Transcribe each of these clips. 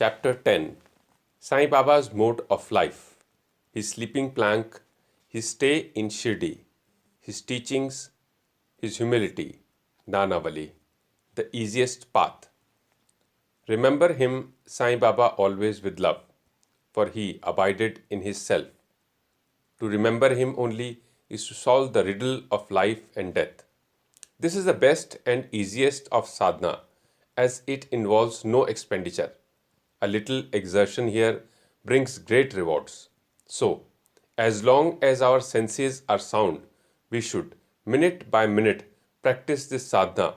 Chapter 10 Sai Baba's Mode of Life, His Sleeping Plank, His Stay in Shirdi, His Teachings, His Humility, Nanavali, the Easiest Path. Remember him, Sai Baba, always with love, for he abided in his self. To remember him only is to solve the riddle of life and death. This is the best and easiest of sadhana, as it involves no expenditure. A little exertion here brings great rewards. So, as long as our senses are sound, we should, minute by minute, practice this sadhana,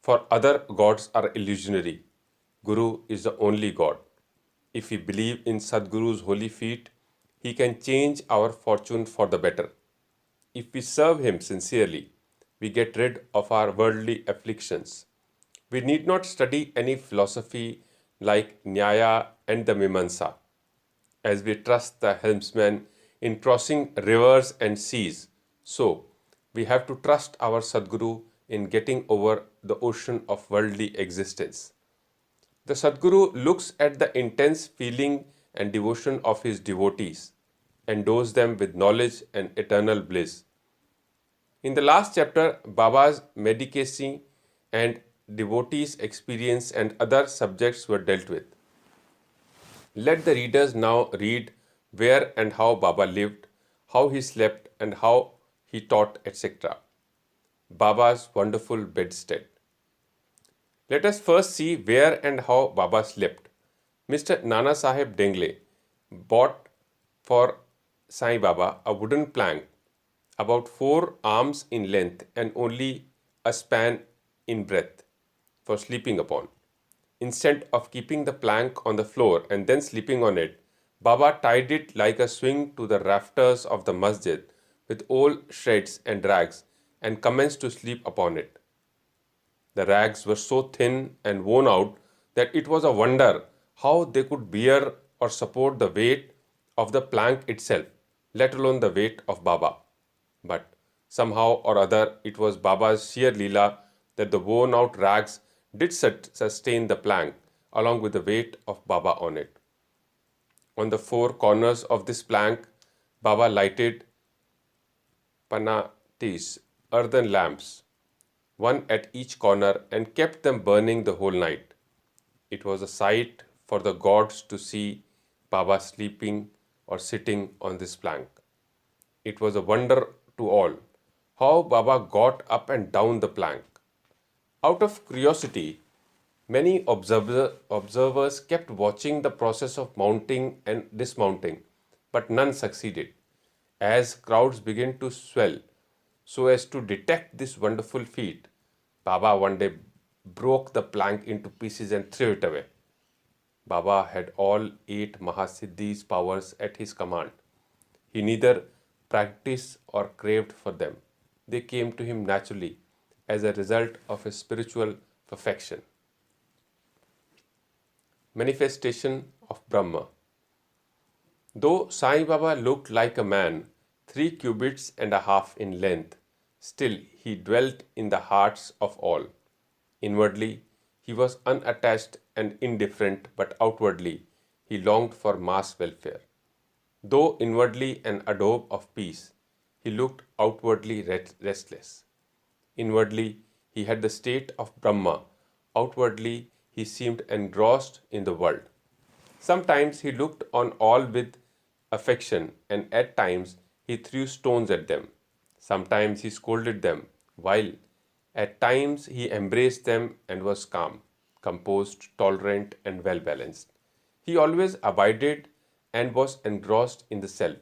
for other gods are illusionary. Guru is the only God. If we believe in Sadguru's holy feet, he can change our fortune for the better. If we serve him sincerely, we get rid of our worldly afflictions. We need not study any philosophy like Nyaya and the Mimamsa. As we trust the helmsman in crossing rivers and seas, so we have to trust our Sadguru in getting over the ocean of worldly existence. The Sadguru looks at the intense feeling and devotion of his devotees, endows them with knowledge and eternal bliss. In the last chapter, Baba's medicacy and devotees' experience and other subjects were dealt with. Let the readers now read where and how Baba lived, how he slept, and how he taught, etc. Baba's wonderful bedstead. Let us first see where and how Baba slept. Mr. Nana Sahib Dengle bought for Sai Baba a wooden plank about 4 arms in length and only a span in breadth for sleeping upon. Instead of keeping the plank on the floor and then sleeping on it, Baba tied it like a swing to the rafters of the masjid with old shreds and rags and commenced to sleep upon it. The rags were so thin and worn out that it was a wonder how they could bear or support the weight of the plank itself, let alone the weight of Baba. But somehow or other, it was Baba's sheer Leela that the worn out rags did sustain the plank along with the weight of Baba on it. On the 4 corners of this plank, Baba lighted panatis, earthen lamps, one at each corner, and kept them burning the whole night. It was a sight for the gods to see Baba sleeping or sitting on this plank. It was a wonder to all how Baba got up and down the plank. Out of curiosity, many observers kept watching the process of mounting and dismounting, but none succeeded. As crowds began to swell so as to detect this wonderful feat, Baba one day broke the plank into pieces and threw it away. Baba had all 8 Mahasiddhi's powers at his command. He neither practiced or craved for them. They came to him naturally as a result of his spiritual perfection. Manifestation of Brahma. Though Sai Baba looked like a man, 3 cubits and a half in length, still he dwelt in the hearts of all. Inwardly, he was unattached and indifferent, but outwardly, he longed for mass welfare. Though inwardly an adobe of peace, he looked outwardly restless. Inwardly, he had the state of Brahma. Outwardly, he seemed engrossed in the world. Sometimes he looked on all with affection, and at times he threw stones at them. Sometimes he scolded them, while at times he embraced them and was calm, composed, tolerant, and well-balanced. He always abided and was engrossed in the self,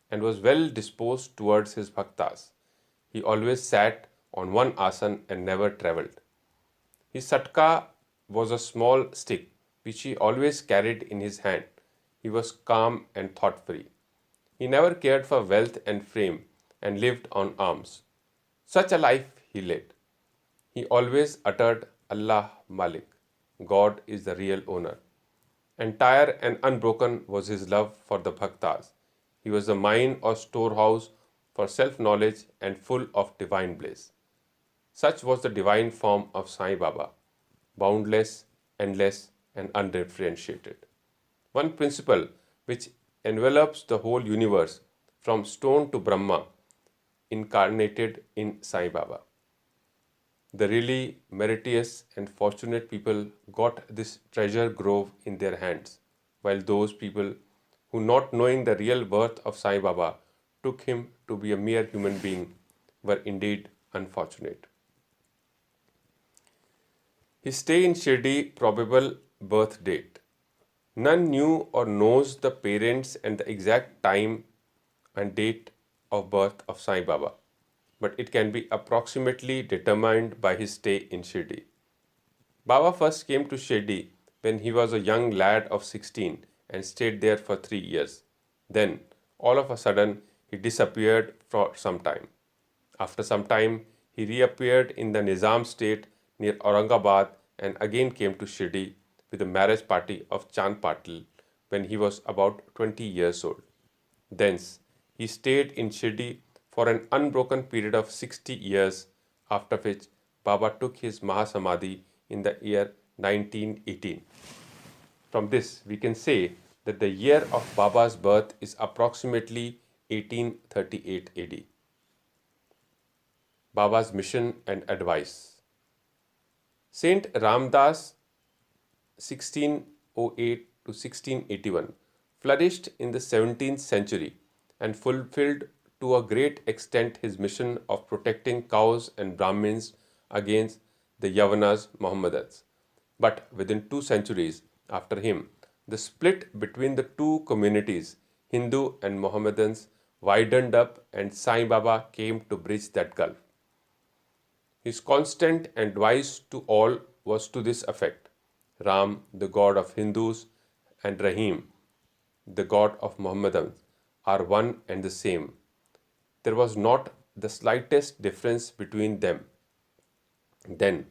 and was well disposed towards his bhaktas. He always sat on one asan and never travelled. His satka was a small stick which he always carried in his hand. He was calm and thought-free. He never cared for wealth and fame and lived on alms. Such a life he led. He always uttered Allah Malik. God is the real owner. Entire and unbroken was his love for the bhaktas. He was the mine or storehouse for self-knowledge and full of divine bliss. Such was the divine form of Sai Baba, boundless, endless, and undifferentiated. one principle which envelops the whole universe from stone to Brahma, incarnated in Sai Baba. The really meritorious and fortunate people got this treasure grove in their hands, while those people who, not knowing the real worth of Sai Baba, took him to be a mere human being, were indeed unfortunate. His stay in Shirdi, probable birth date. None knew or knows the parents and the exact time and date of birth of Sai Baba, but it can be approximately determined by his stay in Shirdi. Baba first came to Shirdi when he was a young lad of 16 and stayed there for 3 years. Then, all of a sudden, he disappeared for some time. After some time, he reappeared in the Nizam state near Aurangabad and again came to Shirdi with a marriage party of Chand Patil when he was about 20 years old. Thence, he stayed in Shirdi for an unbroken period of 60 years, after which Baba took his Mahasamadhi in the year 1918. From this, we can say that the year of Baba's birth is approximately 1838 AD. Baba's mission and advice. Saint Ramdas 1608 to 1681 flourished in the 17th century and fulfilled to a great extent his mission of protecting cows and Brahmins against the Yavanas Mohammedans. But within 2 centuries after him, the split between the two communities, Hindu and Mohammedans, widened up and Sai Baba came to bridge that gulf. His constant advice to all was to this effect: Ram, the god of Hindus, and Rahim, the god of Mohammedans, are one and the same. There was not the slightest difference between them. Then,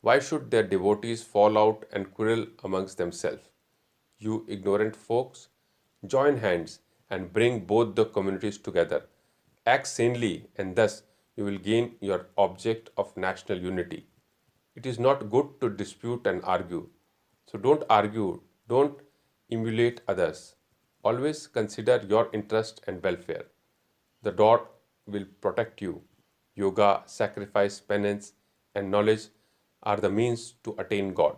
why should their devotees fall out and quarrel amongst themselves? You ignorant folks, join hands and bring both the communities together. Act sanely, and thus you will gain your object of national unity. It is not good to dispute and argue. So don't argue, don't emulate others. Always consider your interest and welfare. The Lord will protect you. Yoga, sacrifice, penance, and knowledge are the means to attain God.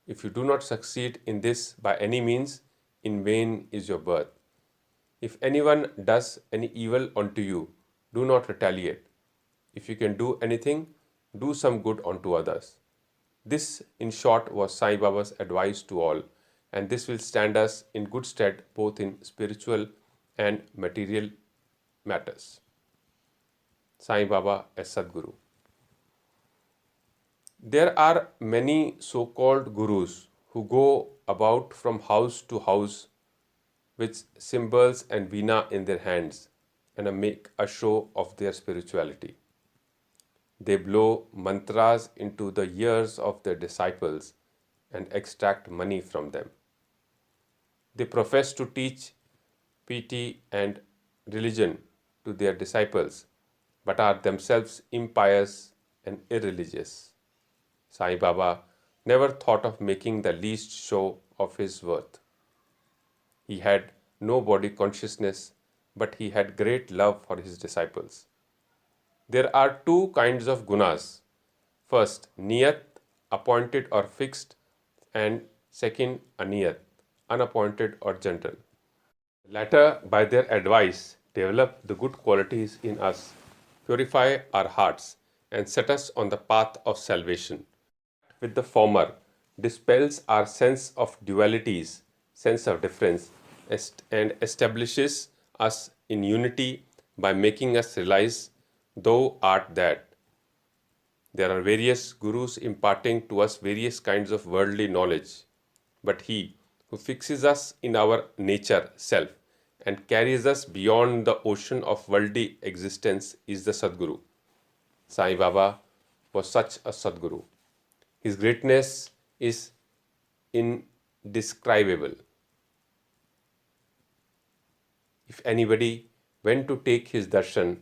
If you do not succeed in this by any means, in vain is your birth. If anyone does any evil unto you, do not retaliate. If you can do anything, do some good unto others. This, in short, was Sai Baba's advice to all, and this will stand us in good stead both in spiritual and material matters. Sai Baba as Sadguru. There are many so-called gurus who go about from house to house with cymbals and veena in their hands and make a show of their spirituality. They blow mantras into the ears of their disciples and extract money from them. They profess to teach piety and religion to their disciples, but are themselves impious and irreligious. Sai Baba never thought of making the least show of his worth. He had no body consciousness, but he had great love for his disciples. There are two kinds of gunas. First, niyat, appointed or fixed, and second, aniyat, unappointed or general. The latter, by their advice, develop the good qualities in us, purify our hearts, and set us on the path of salvation. With the former, dispels our sense of dualities, sense of difference, and establishes us in unity by making us realize thou art that. There are various gurus imparting to us various kinds of worldly knowledge, but he who fixes us in our nature, self, and carries us beyond the ocean of worldly existence is the Sadguru. Sai Baba was such a Sadguru. His greatness is indescribable. If anybody went to take his darshan,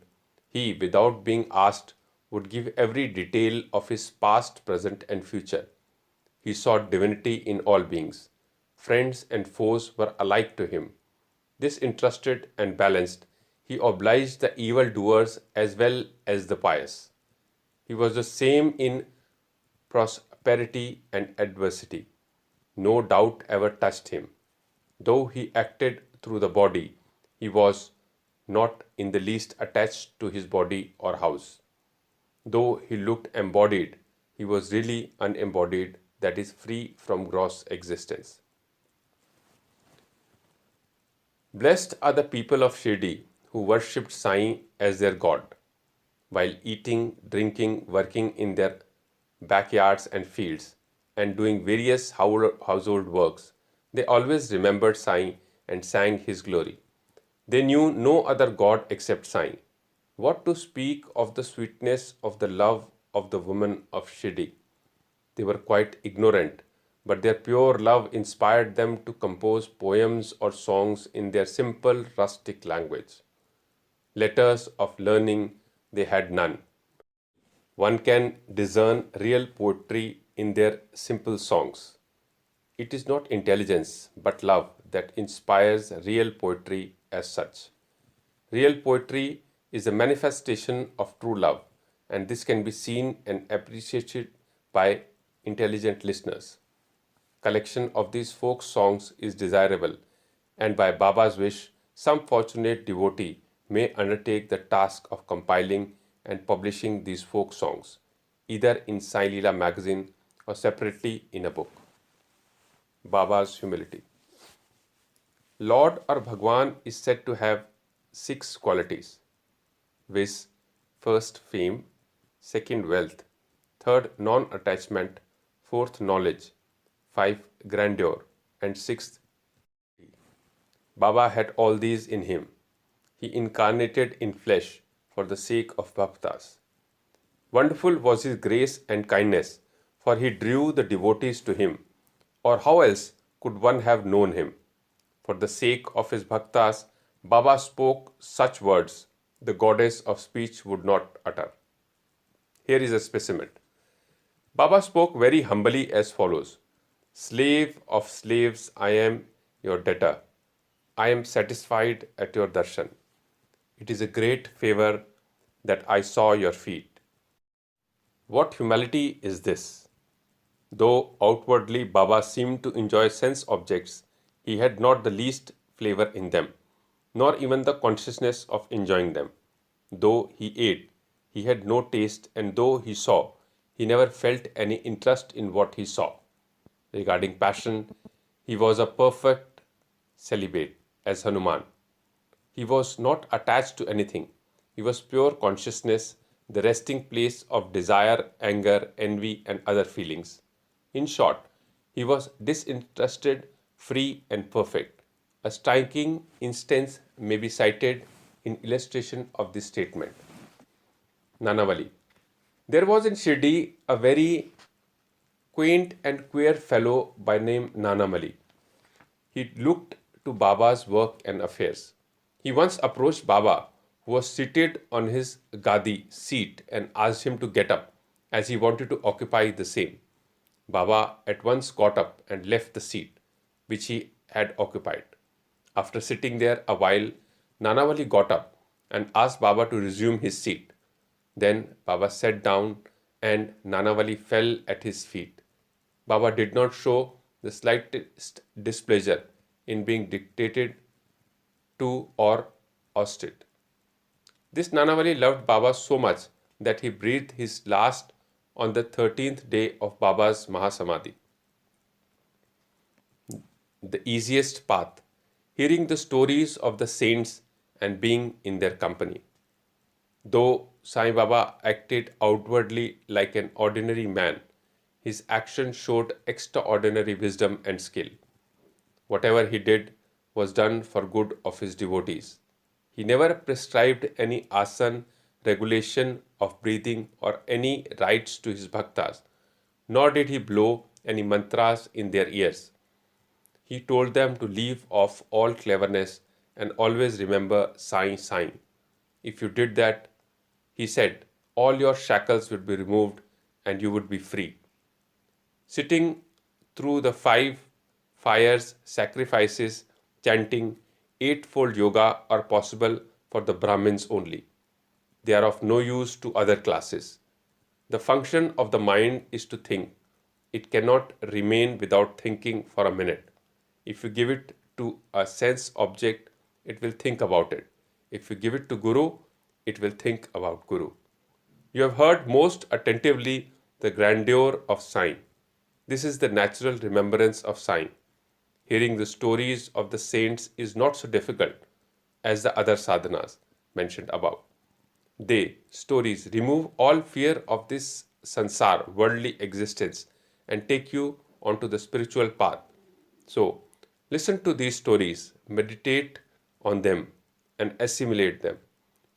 he, without being asked, would give every detail of his past, present, and future. He saw divinity in all beings. friends and foes were alike to him. Disinterested and balanced, he obliged the evil-doers as well as the pious. He was the same in prosperity and adversity. No doubt ever touched him. Though he acted through the body, he was not in the least attached to his body or house. Though he looked embodied, he was really unembodied, that is, free from gross existence. Blessed are the people of Shirdi who worshipped Sai as their god. While eating, drinking, working in their backyards and fields, and doing various household works, they always remembered Sai and sang his glory. They knew no other god except Sai. What to speak of the sweetness of the love of the women of Shirdi? They were quite ignorant, but their pure love inspired them to compose poems or songs in their simple rustic language. Letters of learning they had none. One can discern real poetry in their simple songs. It is not intelligence but love that inspires real poetry as such. Real poetry is a manifestation of true love, and this can be seen and appreciated by intelligent listeners. Collection of these folk songs is desirable, and by Baba's wish, some fortunate devotee may undertake the task of compiling and publishing these folk songs, either in Sai Leela magazine or separately in a book. Baba's humility. Lord or Bhagwan is said to have 6 qualities, viz. First, fame; second, wealth; third, non-attachment; fourth, knowledge; 5, grandeur; and 6th, Baba had all these in him. He incarnated in flesh for the sake of bhaktas. Wonderful was his grace and kindness, for he drew the devotees to him, or how else could one have known him? For the sake of his bhaktas, Baba spoke such words the goddess of speech would not utter. Here is a specimen. Baba spoke very humbly as follows: Slave of slaves, I am your debtor. I am satisfied at your darshan. It is a great favor that I saw your feet. What humility is this? Though outwardly Baba seemed to enjoy sense objects, he had not the least flavor in them, nor even the consciousness of enjoying them. Though he ate, he had no taste, and though he saw, he never felt any interest in what he saw. Regarding passion, he was a perfect celibate, as Hanuman. He was not attached to anything. He was pure consciousness, the resting place of desire, anger, envy, and other feelings. In short, he was disinterested, free, and perfect. A striking instance may be cited in illustration of this statement. Nanavali. There was in Shirdi a very quaint and queer fellow by name Nanamali. He looked to Baba's work and affairs. He once approached Baba, who was seated on his gadi seat, and asked him to get up, as he wanted to occupy the same. Baba at once got up and left the seat which he had occupied. After sitting there a while, Nanavali got up and asked Baba to resume his seat. Then Baba sat down and Nanavali fell at his feet. Baba did not show the slightest displeasure in being dictated to or ousted. This Nanavali loved Baba so much that he breathed his last on the 13th day of Baba's Mahasamadhi. The easiest path, hearing the stories of the saints and being in their company. Though Sai Baba acted outwardly like an ordinary man, his action showed extraordinary wisdom and skill. Whatever he did was done for good of his devotees. He never prescribed any asan, regulation of breathing, or any rites to his bhaktas, nor did he blow any mantras in their ears. He told them to leave off all cleverness and always remember Sai Sai. If you did that, he said, all your shackles would be removed and you would be free. Sitting through the 5 fires, sacrifices, chanting, eightfold yoga are possible for the Brahmins only. They are of no use to other classes. The function of the mind is to think. It cannot remain without thinking for a minute. If you give it to a sense object, it will think about it. If you give it to Guru, it will think about Guru. You have heard most attentively the grandeur of Sai. This is the natural remembrance of Sai. Hearing the stories of the saints is not so difficult as the other sadhanas mentioned above. They, stories, remove all fear of this sansar, worldly existence, and take you onto the spiritual path. So, listen to these stories, meditate on them, and assimilate them.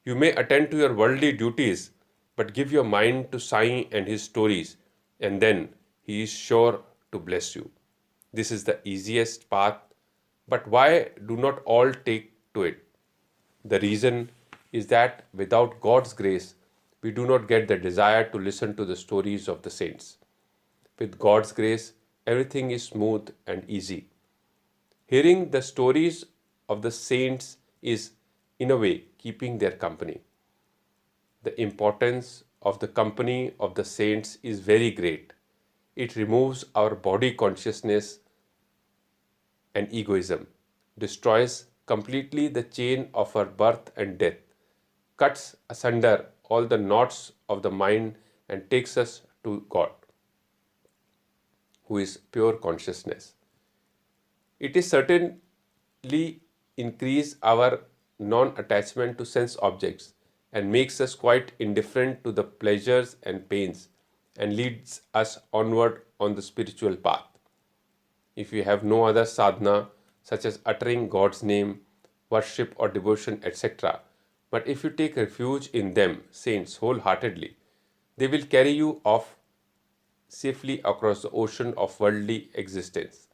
You may attend to your worldly duties, but give your mind to Sai and his stories, and then he is sure to bless you. This is the easiest path, but why do not all take to it? The reason is that without God's grace, we do not get the desire to listen to the stories of the saints. With God's grace, everything is smooth and easy. Hearing the stories of the saints is, in a way, keeping their company. The importance of the company of the saints is very great. It removes our body consciousness and egoism, destroys completely the chain of our birth and death, cuts asunder all the knots of the mind and takes us to God, who is pure consciousness. It is certainly increase our non-attachment to sense objects and makes us quite indifferent to the pleasures and pains and leads us onward on the spiritual path. If you have no other sadhana, such as uttering God's name, worship or devotion, etc., but if you take refuge in them, saints, wholeheartedly, they will carry you off safely across the ocean of worldly existence.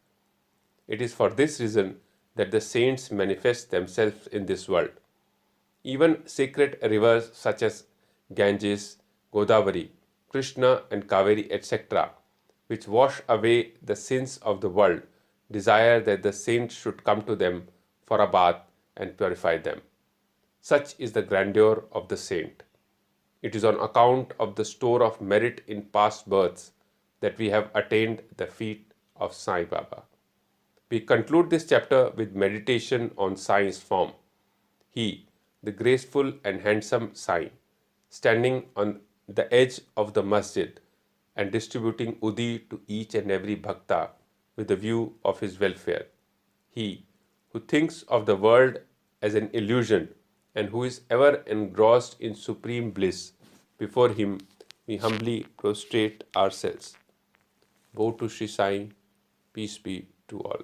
It is for this reason that the saints manifest themselves in this world. Even sacred rivers such as Ganges, Godavari, Krishna and Kaveri, etc., which wash away the sins of the world, desire that the saints should come to them for a bath and purify them. Such is the grandeur of the saint. It is on account of the store of merit in past births that we have attained the feet of Sai Baba. We conclude this chapter with meditation on Sai's form. He, the graceful and handsome Sai, standing on the edge of the masjid and distributing udi to each and every bhakta with the view of his welfare. He, who thinks of the world as an illusion and who is ever engrossed in supreme bliss, before him we humbly prostrate ourselves. Woe to Shri Sai, peace be to all.